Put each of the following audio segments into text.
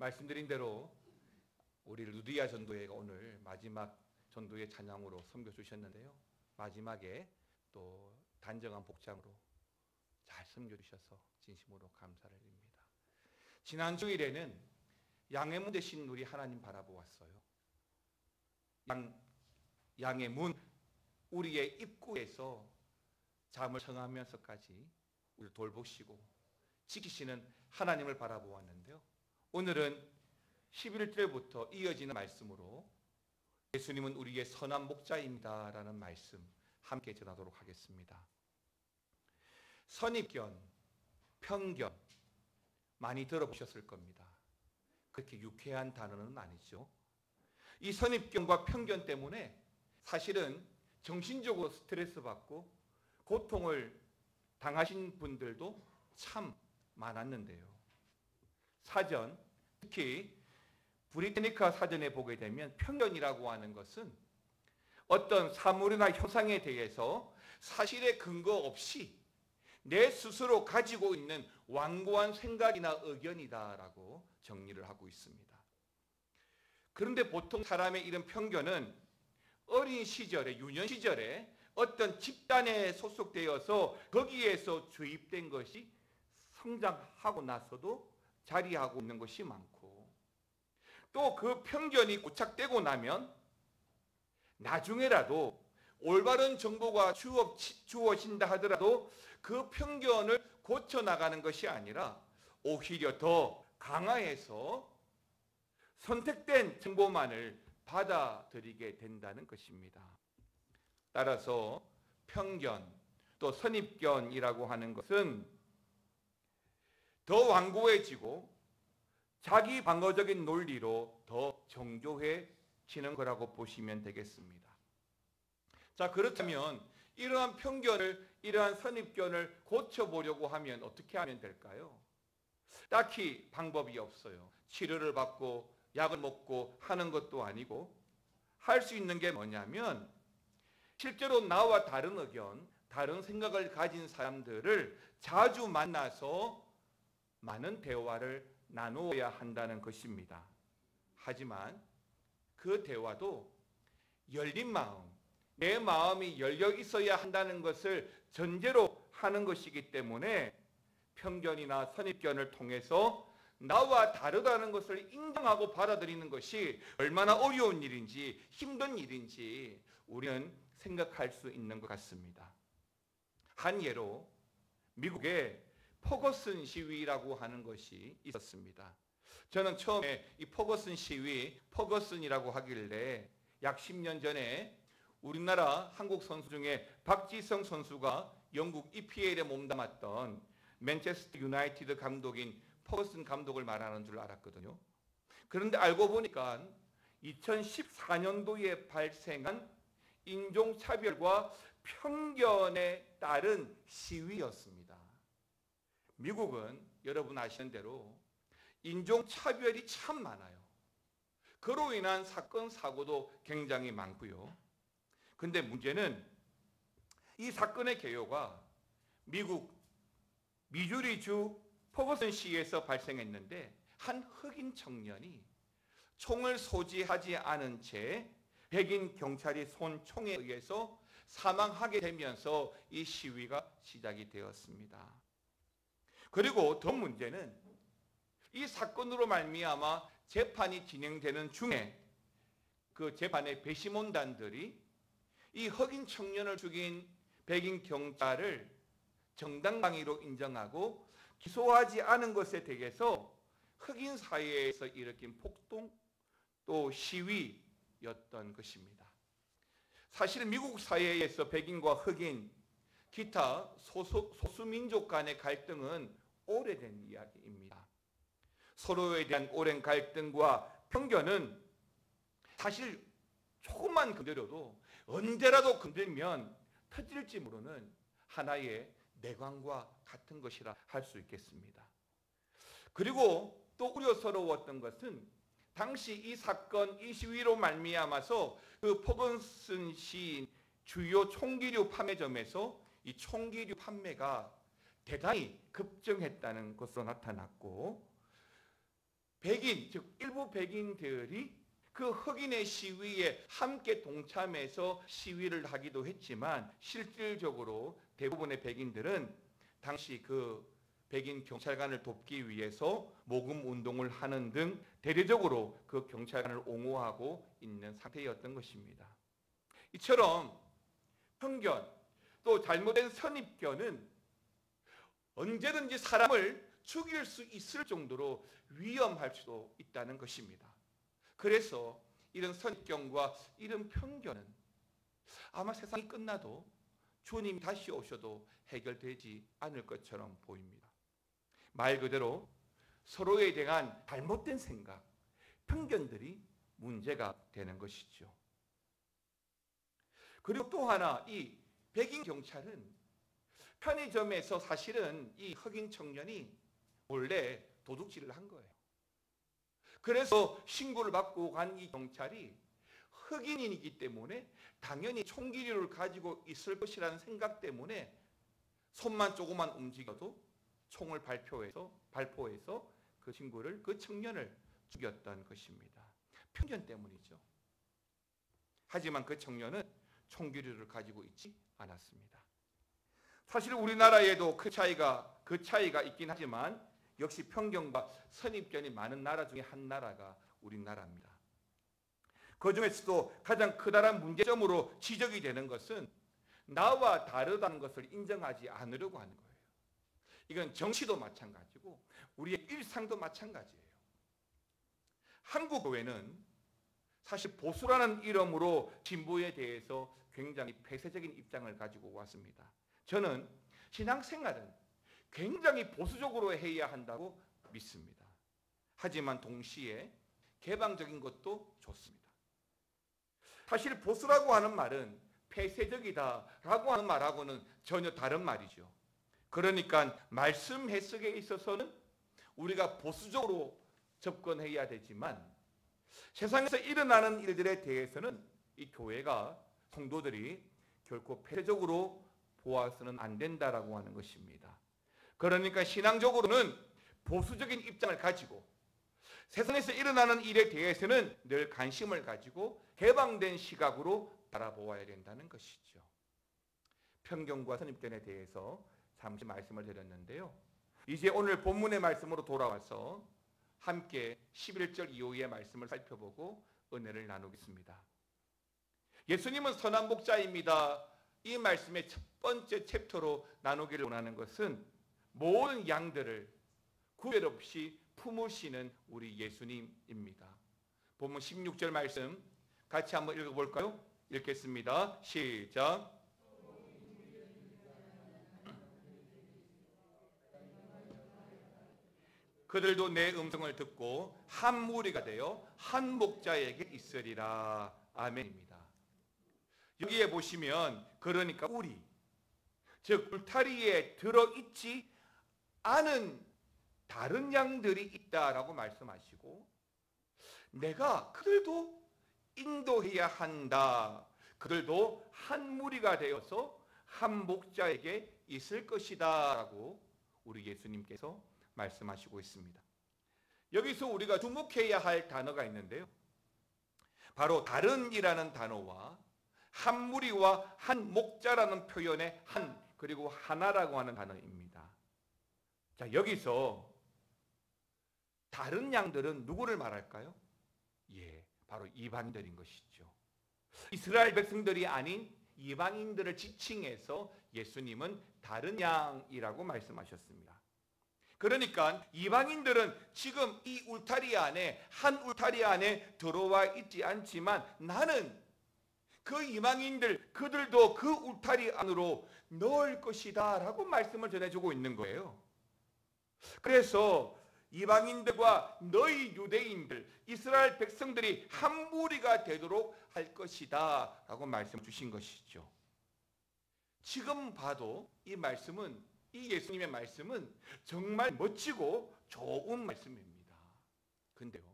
말씀드린 대로 우리 루디아 전도회가 오늘 마지막 전도회 찬양으로 섬겨 주셨는데요. 마지막에 또 단정한 복장으로 잘 섬겨 주셔서 진심으로 감사를 드립니다. 지난 주일에는 양의 문 대신 우리 하나님 바라보았어요. 양의 문, 우리의 입구에서 잠을 청하면서까지 우리를 돌보시고 지키시는 하나님을 바라보았는데요. 오늘은 11절부터 이어지는 말씀으로 예수님은 우리의 선한 목자입니다 라는 말씀 함께 전하도록 하겠습니다. 선입견, 편견 많이 들어보셨을 겁니다. 그렇게 유쾌한 단어는 아니죠. 이 선입견과 편견 때문에 사실은 정신적으로 스트레스 받고 고통을 당하신 분들도 참 많았는데요. 사전, 특히 브리테니카 사전에 보게 되면 편견이라고 하는 것은 어떤 사물이나 현상에 대해서 사실의 근거 없이 내 스스로 가지고 있는 완고한 생각이나 의견이다라고 정리를 하고 있습니다. 그런데 보통 사람의 이런 편견은 어린 시절에, 유년 시절에 어떤 집단에 소속되어서 거기에서 주입된 것이 성장하고 나서도 자리하고 있는 것이 많고, 또 그 편견이 고착되고 나면 나중에라도 올바른 정보가 주어진다 하더라도 그 편견을 고쳐나가는 것이 아니라 오히려 더 강화해서 선택된 정보만을 받아들이게 된다는 것입니다. 따라서 편견, 또 선입견이라고 하는 것은 더 완고해지고 자기 방어적인 논리로 더 정교해지는 거라고 보시면 되겠습니다. 자, 그렇다면 이러한 편견을, 이러한 선입견을 고쳐보려고 하면 어떻게 하면 될까요? 딱히 방법이 없어요. 치료를 받고 약을 먹고 하는 것도 아니고, 할 수 있는 게 뭐냐면 실제로 나와 다른 의견, 다른 생각을 가진 사람들을 자주 만나서 많은 대화를 나누어야 한다는 것입니다. 하지만 그 대화도 열린 마음, 내 마음이 열려 있어야 한다는 것을 전제로 하는 것이기 때문에 편견이나 선입견을 통해서 나와 다르다는 것을 인정하고 받아들이는 것이 얼마나 어려운 일인지 힘든 일인지 우리는 생각할 수 있는 것 같습니다. 한 예로 미국의 퍼거슨 시위라고 하는 것이 있었습니다. 저는 처음에 이 퍼거슨 시위, 퍼거슨이라고 하길래 약 10년 전에 우리나라 한국 선수 중에 박지성 선수가 영국 EPL에 몸담았던 맨체스터 유나이티드 감독인 퍼거슨 감독을 말하는 줄 알았거든요. 그런데 알고 보니까 2014년도에 발생한 인종차별과 편견에 따른 시위였습니다. 미국은 여러분 아시는 대로 인종차별이 참 많아요. 그로 인한 사건, 사고도 굉장히 많고요. 근데 문제는 이 사건의 개요가 미국 미주리주 퍼거슨 시에서 발생했는데, 한 흑인 청년이 총을 소지하지 않은 채 백인 경찰이 쏜 총에 의해서 사망하게 되면서 이 시위가 시작이 되었습니다. 그리고 더 문제는 이 사건으로 말미암아 재판이 진행되는 중에 그 재판의 배심원단들이 이 흑인 청년을 죽인 백인 경찰을 정당방위로 인정하고 기소하지 않은 것에 대해서 흑인 사회에서 일으킨 폭동 또 시위였던 것입니다. 사실 미국 사회에서 백인과 흑인, 기타 소수민족 간의 갈등은 오래된 이야기입니다. 서로에 대한 오랜 갈등과 편견은 사실 조금만 건드려도 언제라도 건들면 터질지 모르는 하나의 내광과 같은 것이라 할 수 있겠습니다. 그리고 또 우려스러웠던 것은 당시 이 사건, 이 시위로 말미암아서 그 퍼거슨 시인 주요 총기류 판매점에서 이 총기류 판매가 대단히 급증했다는 것으로 나타났고, 백인, 즉 일부 백인들이 그 흑인의 시위에 함께 동참해서 시위를 하기도 했지만 실질적으로 대부분의 백인들은 당시 그 백인 경찰관을 돕기 위해서 모금 운동을 하는 등 대대적으로 그 경찰관을 옹호하고 있는 상태였던 것입니다. 이처럼 편견, 또 잘못된 선입견은 언제든지 사람을 죽일 수 있을 정도로 위험할 수도 있다는 것입니다. 그래서 이런 선입견과 이런 편견은 아마 세상이 끝나도 주님이 다시 오셔도 해결되지 않을 것처럼 보입니다. 말 그대로 서로에 대한 잘못된 생각, 편견들이 문제가 되는 것이죠. 그리고 또 하나, 이 백인 경찰은 편의점에서 사실은 이 흑인 청년이 몰래 도둑질을 한 거예요. 그래서 신고를 받고 간 이 경찰이 흑인이기 때문에 당연히 총기류를 가지고 있을 것이라는 생각 때문에 손만 조금만 움직여도 총을 발포해서 그 친구를, 그 청년을 죽였던 것입니다. 편견 때문이죠. 하지만 그 청년은 총기류를 가지고 있지 않았습니다. 사실 우리나라에도 그 차이가 있긴 하지만 역시 편견과 선입견이 많은 나라 중에 한 나라가 우리나라입니다. 그 중에서도 가장 크다란 문제점으로 지적이 되는 것은 나와 다르다는 것을 인정하지 않으려고 하는 거예요. 이건 정치도 마찬가지고 우리의 일상도 마찬가지예요. 한국 교회는 사실 보수라는 이름으로 진보에 대해서 굉장히 폐쇄적인 입장을 가지고 왔습니다. 저는 신앙생활은 굉장히 보수적으로 해야 한다고 믿습니다. 하지만 동시에 개방적인 것도 좋습니다. 사실 보수라고 하는 말은 폐쇄적이다라고 하는 말하고는 전혀 다른 말이죠. 그러니까 말씀 해석에 있어서는 우리가 보수적으로 접근해야 되지만 세상에서 일어나는 일들에 대해서는 이 교회가, 성도들이 결코 폐쇄적으로 보아서는 안 된다라고 하는 것입니다. 그러니까 신앙적으로는 보수적인 입장을 가지고 세상에서 일어나는 일에 대해서는 늘 관심을 가지고 개방된 시각으로 바라보아야 된다는 것이죠. 편견과 선입견에 대해서 잠시 말씀을 드렸는데요. 이제 오늘 본문의 말씀으로 돌아와서 함께 11절 이후의 말씀을 살펴보고 은혜를 나누겠습니다. 예수님은 선한 목자입니다. 이 말씀의 첫 번째 챕터로 나누기를 원하는 것은 모든 양들을 구별 없이 품으시는 우리 예수님입니다. 본문 16절 말씀 같이 한번 읽어볼까요? 읽겠습니다. 시작. 그들도 내 음성을 듣고 한 무리가 되어 한 목자에게 있으리라. 아멘입니다. 여기에 보시면 그러니까 우리, 즉 울타리에 들어있지 않은 다른 양들이 있다라고 말씀하시고 내가 그들도 인도해야 한다. 그들도 한 무리가 되어서 한 목자에게 있을 것이다 라고 우리 예수님께서 말씀하시고 있습니다. 여기서 우리가 주목해야 할 단어가 있는데요. 바로 다른이라는 단어와 한 무리와 한 목자라는 표현의 한, 그리고 하나라고 하는 단어입니다. 자, 여기서 다른 양들은 누구를 말할까요? 예, 바로 이방인들인 것이죠. 이스라엘 백성들이 아닌 이방인들을 지칭해서 예수님은 다른 양이라고 말씀하셨습니다. 그러니까 이방인들은 지금 이 울타리 안에, 한 울타리 안에 들어와 있지 않지만 나는 그 이방인들, 그들도 그 울타리 안으로 넣을 것이다 라고 말씀을 전해주고 있는 거예요. 그래서 이방인들과 너희 유대인들, 이스라엘 백성들이 한 무리가 되도록 할 것이다 라고 말씀 주신 것이죠. 지금 봐도 이 말씀은, 이 예수님의 말씀은 정말 멋지고 좋은 말씀입니다. 근데요,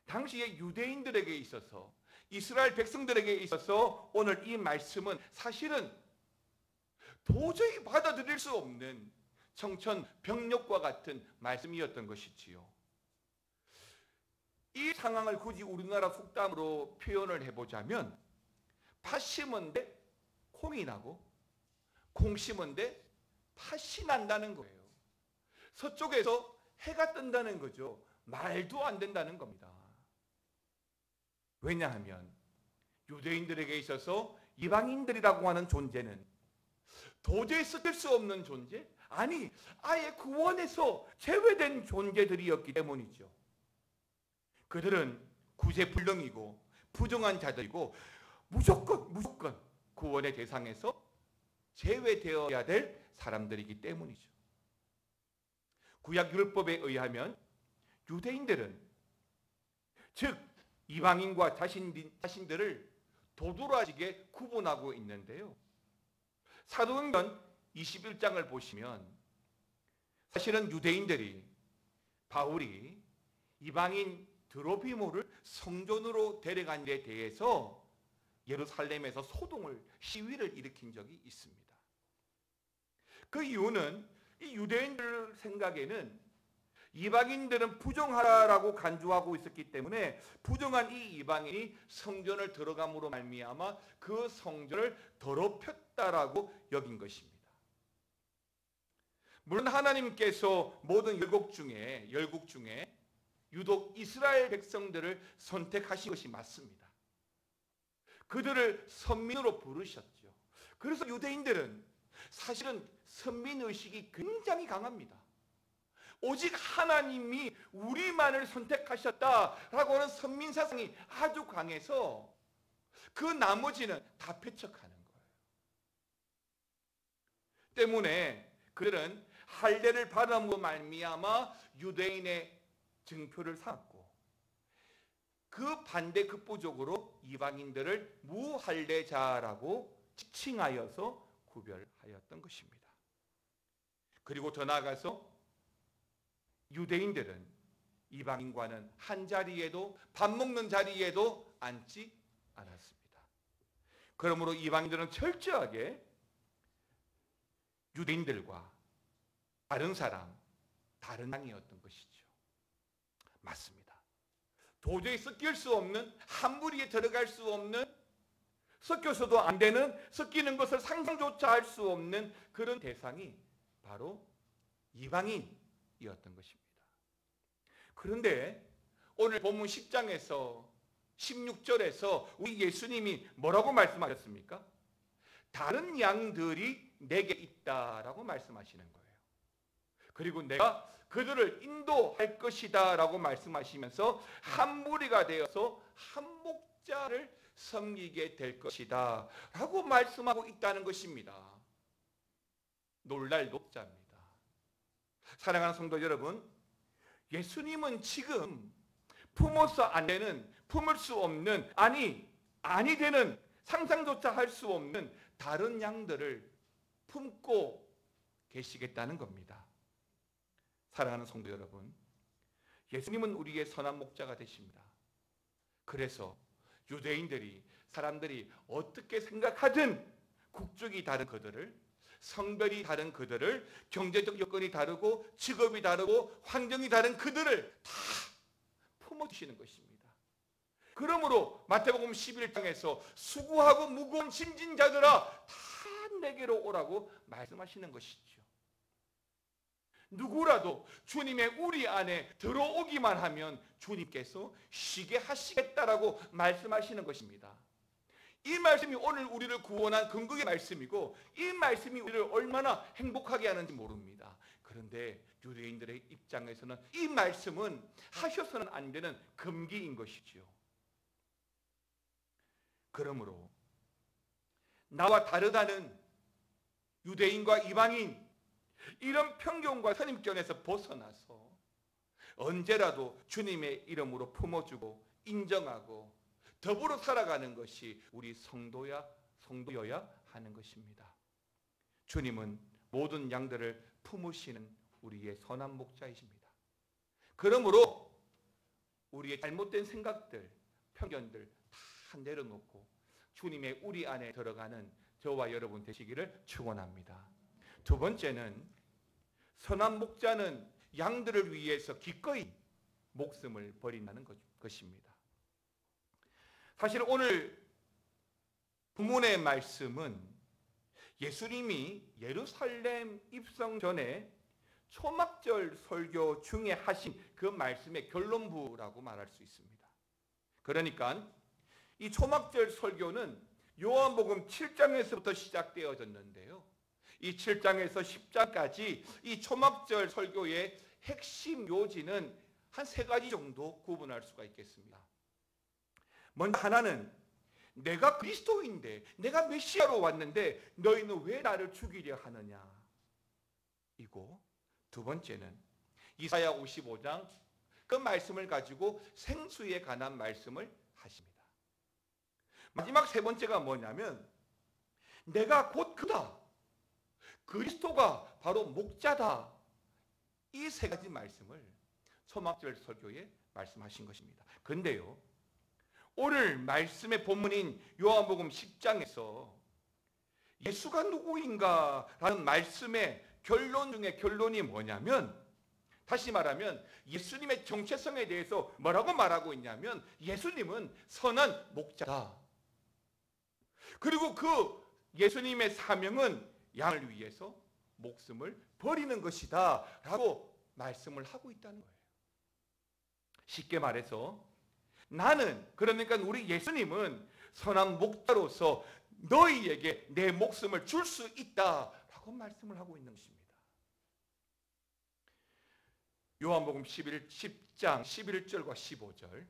당시에 유대인들에게 있어서, 이스라엘 백성들에게 있어서 오늘 이 말씀은 사실은 도저히 받아들일 수 없는 청천벽력과 같은 말씀이었던 것이지요. 이 상황을 굳이 우리나라 속담으로 표현을 해보자면 팥 심은데 콩이 나고 콩 심은데 팥이 난다는 거예요. 서쪽에서 해가 뜬다는 거죠. 말도 안 된다는 겁니다. 왜냐하면 유대인들에게 있어서 이방인들이라고 하는 존재는 도저히 섞일 수 없는 존재? 아니, 아예 구원에서 제외된 존재들이었기 때문이죠. 그들은 구제불능이고 부정한 자들이고 무조건 구원의 대상에서 제외되어야 될 사람들이기 때문이죠. 구약 율법에 의하면 유대인들은 즉 이방인과 자신들을 도드라지게 구분하고 있는데요. 사도행전 21장을 보시면 사실은 유대인들이 바울이 이방인 드로피모를 성전으로 데려간 데 대해서 예루살렘에서 시위를 일으킨 적이 있습니다. 그 이유는 이 유대인들 생각에는 이방인들은 부정하라고 간주하고 있었기 때문에 부정한 이 이방인이 성전을 들어감으로 말미암아 그 성전을 더럽혔다라고 여긴 것입니다. 물론 하나님께서 모든 열국 중에 유독 이스라엘 백성들을 선택하신 것이 맞습니다. 그들을 선민으로 부르셨죠. 그래서 유대인들은 사실은 선민의식이 굉장히 강합니다. 오직 하나님이 우리만을 선택하셨다라고 하는 선민사상이 아주 강해서 그 나머지는 다 배척하는 거예요. 때문에 그들은 할례를 받음으로 말미암아 유대인의 증표를 삼았고 그 반대 극부적으로 이방인들을 무할례자라고 지칭하여서 구별하였던 것입니다. 그리고 더 나아가서 유대인들은 이방인과는 한 자리에도 밥 먹는 자리에도 앉지 않았습니다. 그러므로 이방인들은 철저하게 유대인들과 다른 사람, 다른 땅이었던 것이죠. 맞습니다. 도저히 섞일 수 없는, 한 무리에 들어갈 수 없는, 섞여서도 안 되는, 섞이는 것을 상상조차 할 수 없는 그런 대상이 바로 이방인이었던 것입니다. 그런데 오늘 본문 10장에서 16절에서 우리 예수님이 뭐라고 말씀하셨습니까? 다른 양들이 내게 있다라고 말씀하시는 거예요. 그리고 내가 그들을 인도할 것이다 라고 말씀하시면서 한 무리가 되어서 한 목자를 섬기게 될 것이다 라고 말씀하고 있다는 것입니다. 놀랄 녹자입니다. 사랑하는 성도 여러분, 예수님은 지금 품어서 안 되는, 품을 수 없는, 아니 되는, 상상조차 할 수 없는 다른 양들을 품고 계시겠다는 겁니다. 사랑하는 성도 여러분, 예수님은 우리의 선한 목자가 되십니다. 그래서 유대인들이, 사람들이 어떻게 생각하든 국적이 다른 그들을, 성별이 다른 그들을, 경제적 여건이 다르고 직업이 다르고 환경이 다른 그들을 다 품어주시는 것입니다. 그러므로 마태복음 11장에서 수고하고 무거운 짐진 자들아 다 내게로 오라고 말씀하시는 것이죠. 누구라도 주님의 우리 안에 들어오기만 하면 주님께서 쉬게 하시겠다라고 말씀하시는 것입니다. 이 말씀이 오늘 우리를 구원한 근거의 말씀이고 이 말씀이 우리를 얼마나 행복하게 하는지 모릅니다. 그런데 유대인들의 입장에서는 이 말씀은 하셔서는 안 되는 금기인 것이지요. 그러므로 나와 다르다는 유대인과 이방인, 이런 편견과 선입견에서 벗어나서 언제라도 주님의 이름으로 품어주고 인정하고 더불어 살아가는 것이 우리 성도여야 하는 것입니다. 주님은 모든 양들을 품으시는 우리의 선한 목자이십니다. 그러므로 우리의 잘못된 생각들, 편견들 다 내려놓고 주님의 우리 안에 들어가는 저와 여러분 되시기를 축원합니다. 두 번째는 선한 목자는 양들을 위해서 기꺼이 목숨을 버린다는 것입니다. 사실 오늘 본문의 말씀은 예수님이 예루살렘 입성 전에 초막절 설교 중에 하신 그 말씀의 결론부라고 말할 수 있습니다. 그러니까 이 초막절 설교는 요한복음 7장에서부터 시작되어졌는데요. 이 7장에서 10장까지 이 초막절 설교의 핵심 요지는 한 3가지 정도 구분할 수가 있겠습니다. 먼저 하나는 내가 그리스도인데, 내가 메시아로 왔는데 너희는 왜 나를 죽이려 하느냐 이고, 두 번째는 이사야 55장 그 말씀을 가지고 생수에 관한 말씀을 하십니다. 마지막 세 번째가 뭐냐면 내가 곧 그다, 그리스도가 바로 목자다. 이 3가지 말씀을 초막절 설교에 말씀하신 것입니다. 그런데요, 오늘 말씀의 본문인 요한복음 10장에서 예수가 누구인가 라는 말씀의 결론 중에 결론이 뭐냐면, 다시 말하면 예수님의 정체성에 대해서 뭐라고 말하고 있냐면 예수님은 선한 목자다. 그리고 그 예수님의 사명은 양을 위해서 목숨을 버리는 것이다 라고 말씀을 하고 있다는 거예요. 쉽게 말해서 나는, 그러니까 우리 예수님은 선한 목자로서 너희에게 내 목숨을 줄 수 있다라고 말씀을 하고 있는 것입니다. 요한복음 10장 11절과 15절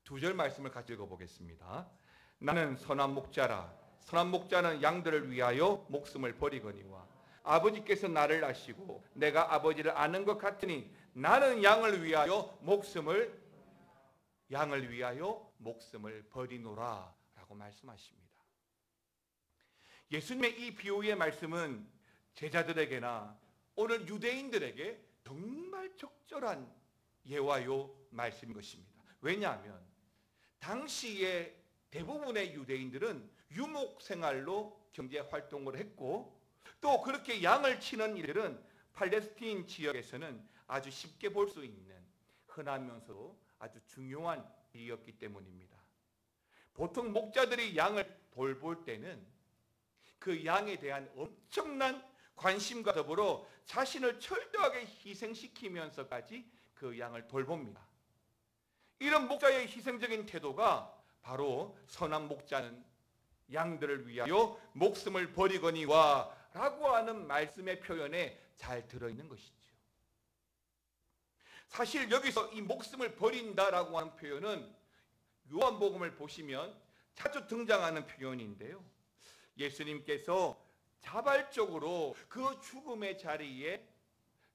2절 말씀을 같이 읽어보겠습니다. 나는 선한 목자라. 선한 목자는 양들을 위하여 목숨을 버리거니와 아버지께서 나를 아시고 내가 아버지를 아는 것 같으니 나는 양을 위하여 목숨을 버리노라 라고 말씀하십니다. 예수님의 이 비유의 말씀은 제자들에게나 오늘 유대인들에게 정말 적절한 예화요 말씀인 것입니다. 왜냐하면 당시에 대부분의 유대인들은 유목생활로 경제활동을 했고, 또 그렇게 양을 치는 일들은 팔레스틴 지역에서는 아주 쉽게 볼 수 있는 흔하면서도 아주 중요한 일이었기 때문입니다. 보통 목자들이 양을 돌볼 때는 그 양에 대한 엄청난 관심과 더불어 자신을 철저하게 희생시키면서까지 그 양을 돌봅니다. 이런 목자의 희생적인 태도가 바로 선한 목자는 양들을 위하여 목숨을 버리거니와 라고 하는 말씀의 표현에 잘 들어있는 것이죠. 사실 여기서 이 목숨을 버린다라고 하는 표현은 요한복음을 보시면 자주 등장하는 표현인데요, 예수님께서 자발적으로 그 죽음의 자리에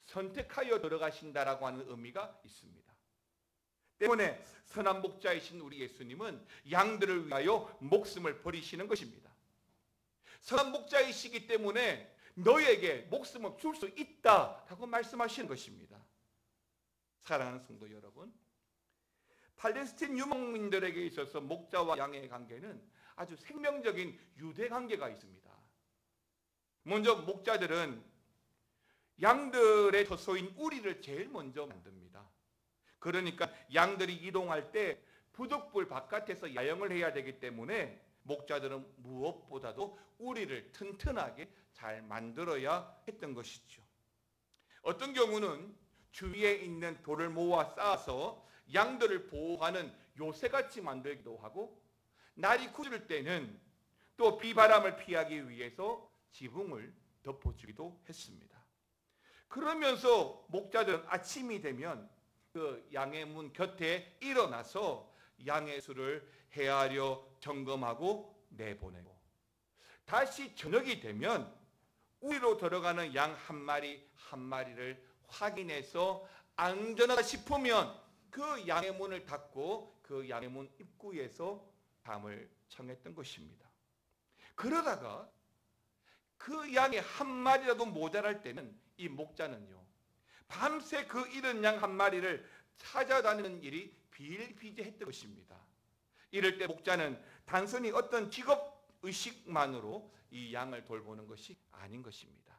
선택하여 들어가신다라고 하는 의미가 있습니다. 때문에 선한 목자이신 우리 예수님은 양들을 위하여 목숨을 버리시는 것입니다. 선한 목자이시기 때문에 너에게 목숨을 줄 수 있다라고 말씀하시는 것입니다. 사랑하는 성도 여러분, 팔레스틴 유목민들에게 있어서 목자와 양의 관계는 아주 생명적인 유대 관계가 있습니다. 먼저 목자들은 양들의 처소인 우리를 제일 먼저 만듭니다. 그러니까 양들이 이동할 때 부득불 바깥에서 야영을 해야 되기 때문에 목자들은 무엇보다도 우리를 튼튼하게 잘 만들어야 했던 것이죠. 어떤 경우는 주위에 있는 돌을 모아 쌓아서 양들을 보호하는 요새같이 만들기도 하고, 날이 굳을 때는 또 비바람을 피하기 위해서 지붕을 덮어주기도 했습니다. 그러면서 목자들은 아침이 되면 그 양의 문 곁에 일어나서 양의 수를 헤아려 점검하고 내보내고, 다시 저녁이 되면 우리로 들어가는 양 한 마리 한 마리를 확인해서 안전하다 싶으면 그 양의 문을 닫고 그 양의 문 입구에서 밤을 청했던 것입니다. 그러다가 그 양이 한 마리라도 모자랄 때는 이 목자는요, 밤새 그 잃은 양 한 마리를 찾아다니는 일이 비일비재했던 것입니다. 이럴 때 목자는 단순히 어떤 직업의식만으로 이 양을 돌보는 것이 아닌 것입니다.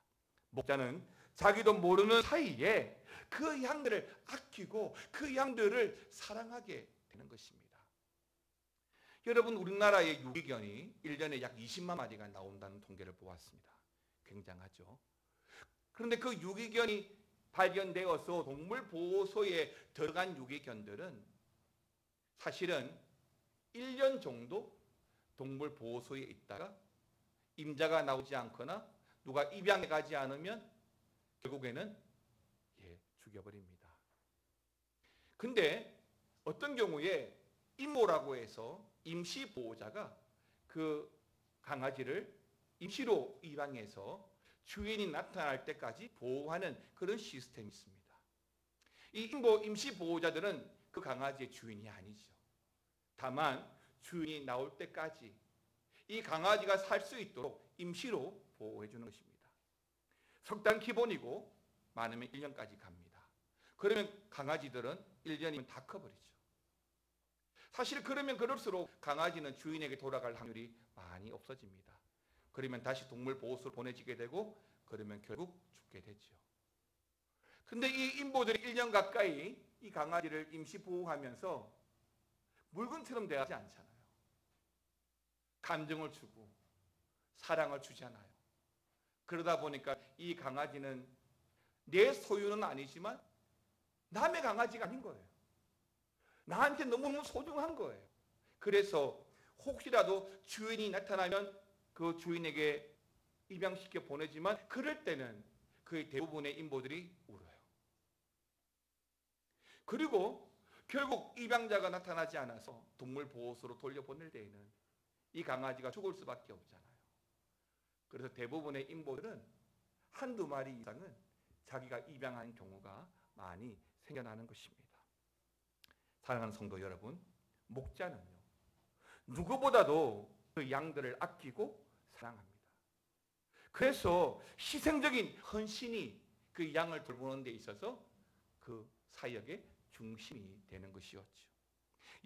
목자는 자기도 모르는 사이에 그 양들을 아끼고 그 양들을 사랑하게 되는 것입니다. 여러분, 우리나라의 유기견이 1년에 약 20만 마리가 나온다는 통계를 보았습니다. 굉장하죠. 그런데 그 유기견이 발견되어서 동물보호소에 들어간 유기견들은 사실은 1년 정도 동물보호소에 있다가 임자가 나오지 않거나 누가 입양해 가지 않으면 결국에는 죽여버립니다. 근데 어떤 경우에 임모라고 해서 임시보호자가 그 강아지를 임시로 입양해서 주인이 나타날 때까지 보호하는 그런 시스템이 있습니다. 이 임시보호자들은 그 강아지의 주인이 아니죠. 다만 주인이 나올 때까지 이 강아지가 살 수 있도록 임시로 보호해 주는 것입니다. 석 달 기본이고 많으면 1년까지 갑니다. 그러면 강아지들은 1년이면 다 커버리죠. 사실 그러면 그럴수록 강아지는 주인에게 돌아갈 확률이 많이 없어집니다. 그러면 다시 동물보호소로 보내지게 되고 그러면 결국 죽게 되죠. 근데 이 인보들이 1년 가까이 이 강아지를 임시 보호하면서 물건처럼 대하지 않잖아요. 감정을 주고 사랑을 주잖아요. 그러다 보니까 이 강아지는 내 소유는 아니지만 남의 강아지가 아닌 거예요. 나한테 너무너무 소중한 거예요. 그래서 혹시라도 주인이 나타나면 그 주인에게 입양시켜 보내지만 그럴 때는 그 대부분의 인보들이 울어요. 그리고 결국 입양자가 나타나지 않아서 동물보호소로 돌려보낼 때에는 이 강아지가 죽을 수밖에 없잖아요. 그래서 대부분의 인보들은 한두 마리 이상은 자기가 입양한 경우가 많이 생겨나는 것입니다. 사랑하는 성도 여러분, 목자는요, 누구보다도 그 양들을 아끼고 사랑합니다. 그래서 희생적인 헌신이 그 양을 돌보는 데 있어서 그 사역의 중심이 되는 것이었죠.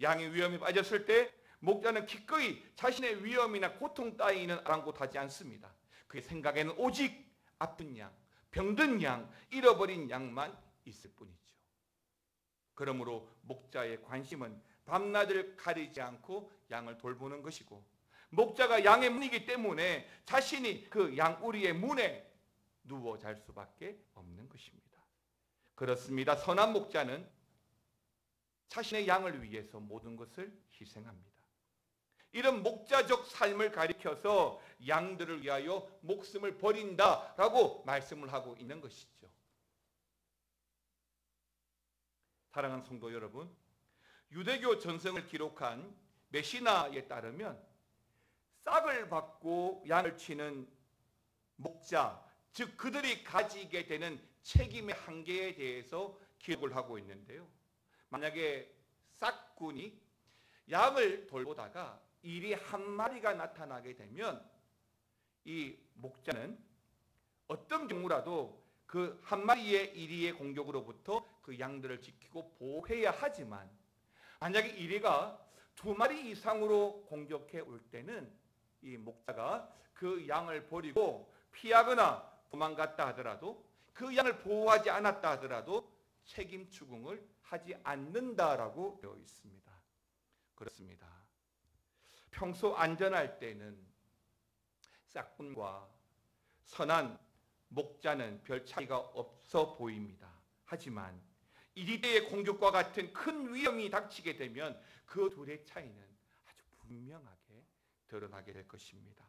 양이 위험에 빠졌을 때 목자는 기꺼이 자신의 위험이나 고통 따위는 아랑곳하지 않습니다. 그의 생각에는 오직 아픈 양, 병든 양, 잃어버린 양만 있을 뿐이죠. 그러므로 목자의 관심은 밤낮을 가리지 않고 양을 돌보는 것이고, 목자가 양의 문이기 때문에 자신이 그 양우리의 문에 누워 잘 수밖에 없는 것입니다. 그렇습니다. 선한 목자는 자신의 양을 위해서 모든 것을 희생합니다. 이런 목자적 삶을 가리켜서 양들을 위하여 목숨을 버린다라고 말씀을 하고 있는 것이죠. 사랑하는 성도 여러분, 유대교 전성을 기록한 메시나에 따르면 싹을 받고 양을 치는 목자, 즉 그들이 가지게 되는 책임의 한계에 대해서 기록을 하고 있는데요. 만약에 싹군이 양을 돌보다가 이리 한 마리가 나타나게 되면 이 목자는 어떤 경우라도 그 한 마리의 이리의 공격으로부터 그 양들을 지키고 보호해야 하지만, 만약에 이리가 두 마리 이상으로 공격해 올 때는 이 목자가 그 양을 버리고 피하거나 도망갔다 하더라도, 그 양을 보호하지 않았다 하더라도 책임 추궁을 하지 않는다라고 되어 있습니다. 그렇습니다. 평소 안전할 때는 싹군과 선한 목자는 별 차이가 없어 보입니다. 하지만 이리대의 공격과 같은 큰 위험이 닥치게 되면 그 둘의 차이는 아주 분명하게 드러나게 될 것입니다.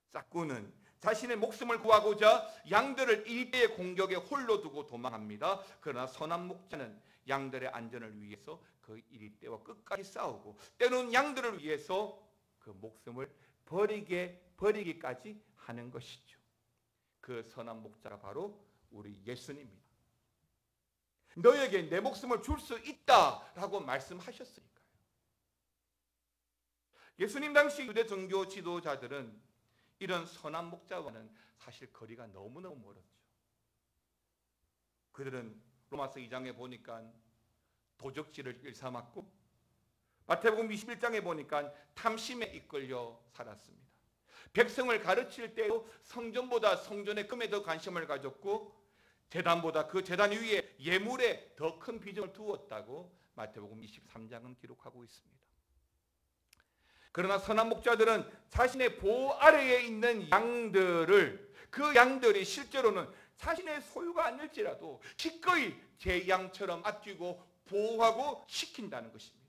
싹군은 자신의 목숨을 구하고자 양들을 이리대의 공격에 홀로 두고 도망합니다. 그러나 선한 목자는 양들의 안전을 위해서 그 이리대와 끝까지 싸우고, 때로는 양들을 위해서 그 목숨을 버리기까지 하는 것이죠. 그 선한 목자가 바로 우리 예수님입니다. 너에게 내 목숨을 줄 수 있다라고 말씀하셨으니까요. 예수님 당시 유대 종교 지도자들은 이런 선한 목자와는 사실 거리가 너무너무 멀었죠. 그들은 로마서 2장에 보니까 도적질을 일삼았고, 마태복음 21장에 보니까 탐심에 이끌려 살았습니다. 백성을 가르칠 때도 성전보다 성전의 금에 더 관심을 가졌고, 제단보다 그 제단 위에 예물에 더 큰 비중을 두었다고 마태복음 23장은 기록하고 있습니다. 그러나 선한 목자들은 자신의 보호 아래에 있는 양들을, 그 양들이 실제로는 자신의 소유가 아닐지라도 기꺼이 제 양처럼 아끼고 보호하고 지킨다는 것입니다.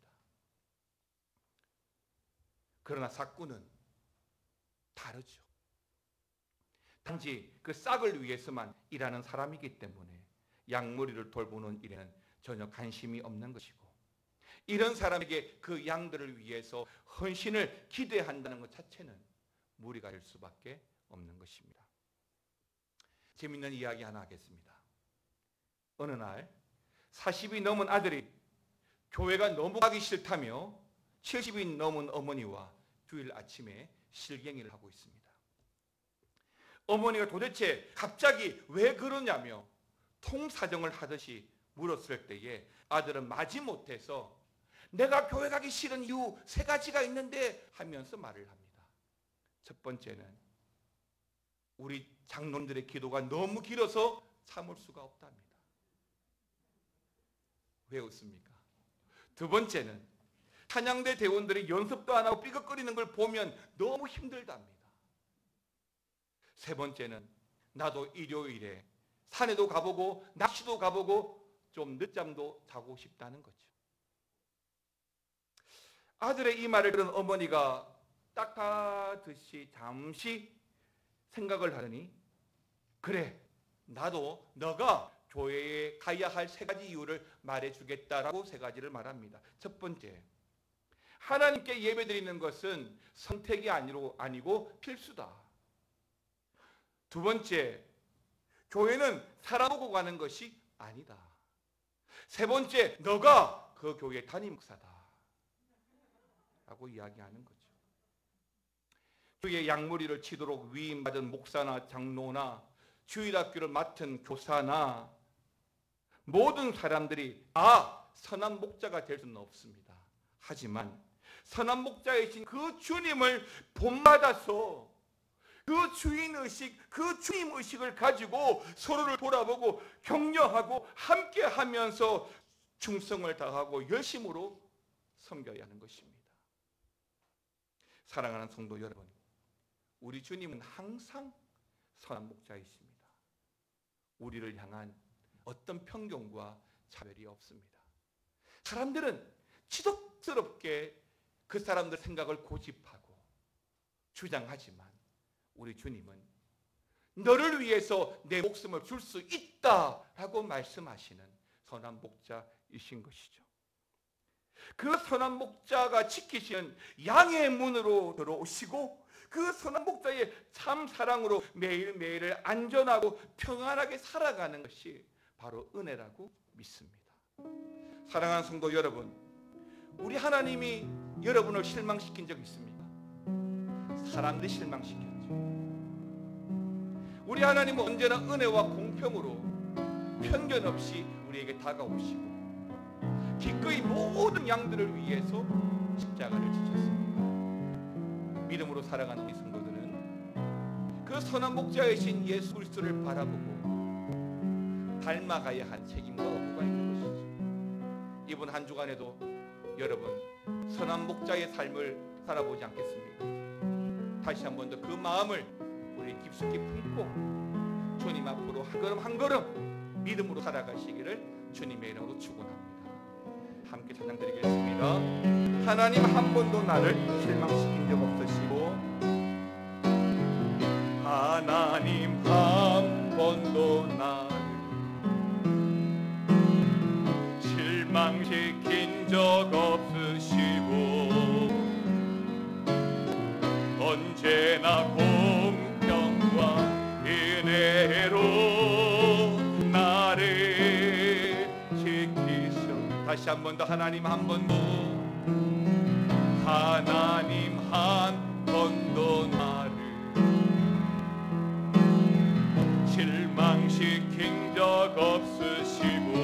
그러나 삭구는 다르죠. 단지 그 싹을 위해서만 일하는 사람이기 때문에 양머리를 돌보는 일에는 전혀 관심이 없는 것이고, 이런 사람에게 그 양들을 위해서 헌신을 기대한다는 것 자체는 무리가 될 수밖에 없는 것입니다. 재미있는 이야기 하나 하겠습니다. 어느 날 40이 넘은 아들이 교회가 너무 가기 싫다며 70이 넘은 어머니와 주일 아침에 실갱이를 하고 있습니다. 어머니가 도대체 갑자기 왜 그러냐며 통사정을 하듯이 물었을 때에 아들은 마지못해서 내가 교회 가기 싫은 이유 3가지가 있는데 하면서 말을 합니다. 첫 번째는 우리 장로님들의 기도가 너무 길어서 참을 수가 없답니다. 왜 웃습니까? 두 번째는 찬양대 대원들이 연습도 안 하고 삐걱거리는 걸 보면 너무 힘들답니다. 세 번째는 나도 일요일에 산에도 가보고 낚시도 가보고 좀 늦잠도 자고 싶다는 거죠. 아들의 이 말을 들은 어머니가 딱하듯이 잠시 생각을 하더니, 그래, 나도 너가 교회에 가야 할 3가지 이유를 말해주겠다라고 3가지를 말합니다. 첫 번째, 하나님께 예배드리는 것은 선택이 아니고 필수다. 두 번째, 교회는 사람 보고 가는 것이 아니다. 세 번째, 너가 그 교회 담임 목사다 라고 이야기하는 거죠. 주의 양머리를 치도록 위임받은 목사나 장로나 주일학교를 맡은 교사나 모든 사람들이 선한 목자가 될 수는 없습니다. 하지만 선한 목자이신 그 주님을 본받아서 그 주인의식, 그 주님의식을 가지고 서로를 돌아보고 격려하고 함께하면서 충성을 다하고 열심으로 섬겨야 하는 것입니다. 사랑하는 성도 여러분, 우리 주님은 항상 선한 목자이십니다. 우리를 향한 어떤 편견과 차별이 없습니다. 사람들은 지독스럽게 그 사람들 생각을 고집하고 주장하지만 우리 주님은 너를 위해서 내 목숨을 줄 수 있다라고 말씀하시는 선한 목자이신 것이죠. 그 선한 목자가 지키시는 양의 문으로 들어오시고 그 선한 목자의 참 사랑으로 매일매일을 안전하고 평안하게 살아가는 것이 바로 은혜라고 믿습니다. 사랑하는 성도 여러분, 우리 하나님이 여러분을 실망시킨 적 있습니까? 사람들이 실망시켰죠. 우리 하나님은 언제나 은혜와 공평으로 편견 없이 우리에게 다가오시고 기꺼이 모든 양들을 위해서 십자가를 지셨습니다. 믿음으로 살아가는 우리 성도들은 그 선한 목자이신 예수 그리스도를 바라보고 닮아가야 한 책임과 의무가 있는 것이죠. 이번 한 주간에도 여러분 선한 목자의 삶을 살아보지 않겠습니까? 다시 한 번 더 그 마음을 우리 깊숙이 품고 주님 앞으로 한 걸음 한 걸음 믿음으로 살아가시기를 주님의 이름으로 축원합니다. 함께 찬양 드리겠습니다. 하나님 한 번도 나를 실망시킨 적 없으시고 하나님 한 번도 나를 실망시킨 적 없으시고 언제나 공평과 은혜로 나를 지키셔. 다시 한 번 더 하나님 한 번도 하나님 한 번도 나를 실망시킨 적 없으시고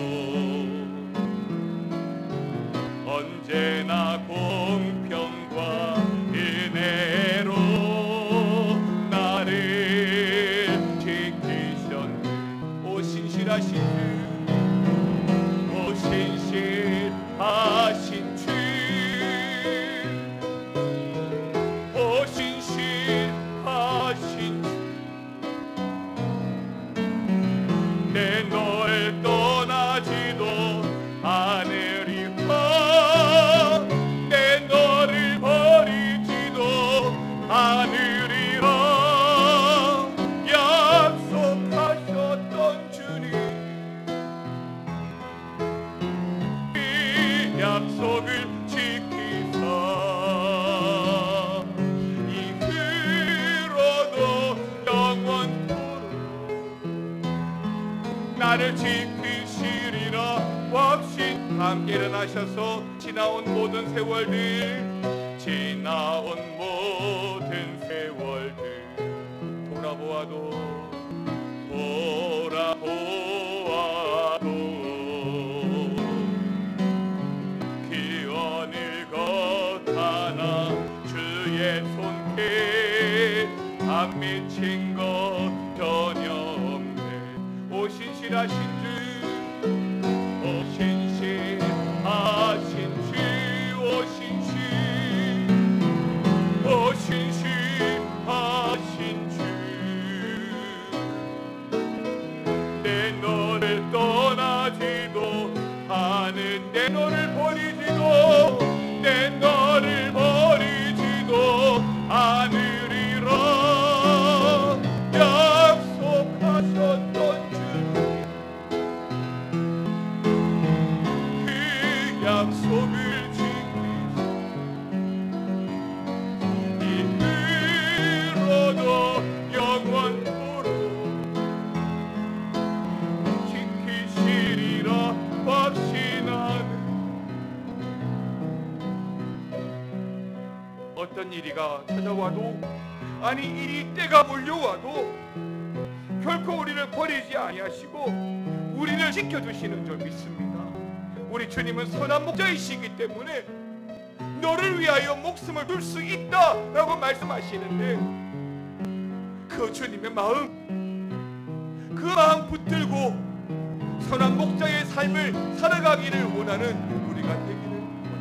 언제나 공평과 은혜로 나를 지키셨네. 오 신실한 약속을 지키사 이후로도 영원토록 나를 지키시리라 확신. 함께 일어나셔서 지나온 모든 세월들, 지나온 모든 세월들 돌아보아도 그 어느 것 하나 주의 손께 안 미친 것 전혀 없네. 오 신실하신 주, 오 신실하신 주, 오 신실하신 주, 내 너를 떠나지도 않은, 내 너를 버리지도, 내 너를 버리지도 않으리라 약속하셨던 주님, 그 약속을 지키사 이후로도 영원토록 지키시리라 확신하네. 어떤 일이가 찾아와도, 아니 이 때가 몰려와도 결코 우리를 버리지 아니하시고 우리를 지켜주시는 줄 믿습니다. 우리 주님은 선한 목자이시기 때문에 너를 위하여 목숨을 둘 수 있다라고 말씀하시는데, 그 주님의 마음, 그 마음 붙들고 선한 목자의 삶을 살아가기를 원하는 우리가 되기를 원합니다.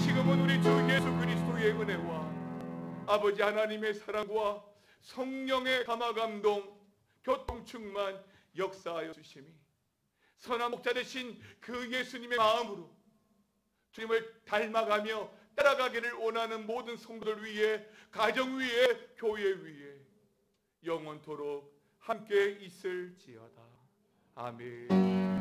지금은 우리 주 예수 그리스도의 은혜와 아버지 하나님의 사랑과 성령의 감화감동 교통충만 역사하여 주심이, 선한 목자 되신 그 예수님의 마음으로 주님을 닮아가며 따라가기를 원하는 모든 성도들 위해, 가정 위에, 교회 위에 영원토록 함께 있을지어다. 아멘.